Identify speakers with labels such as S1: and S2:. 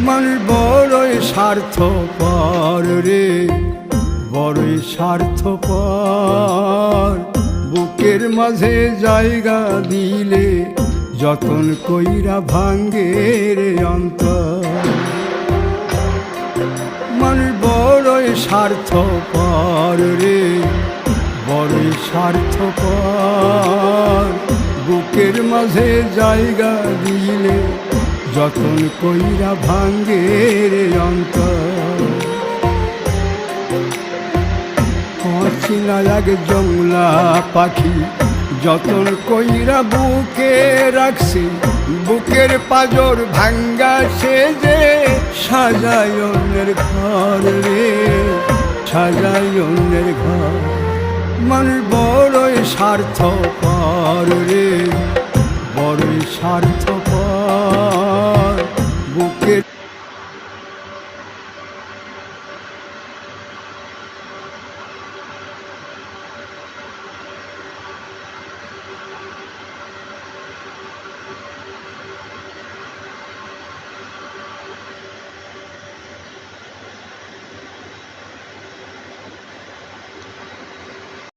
S1: মানুষ বড়ই স্বার্থপর রে, বড়ই স্বার্থপর। বুকের মাঝে জায়গা দিলে যতন কইরা ভাঙ্গে রে অন্তর। মানুষ বড়ই স্বার্থপর রে, বড়ই স্বার্থপর। বুকের মাঝে জায়গা দিলে যতন কইরা ভাঙ্গে রে অন্তর। অচিনা এক জংলা পাখি যতন কইরা বুকে রাখছি, বুকের পাজর ভাঙ্গা সে যে সাজায় অন্যের ঘর রে, সাজায় অন্যের ঘর। মানুষ বড়ই স্বার্থপর রে, বড়ই স্বার্থপর। বুকের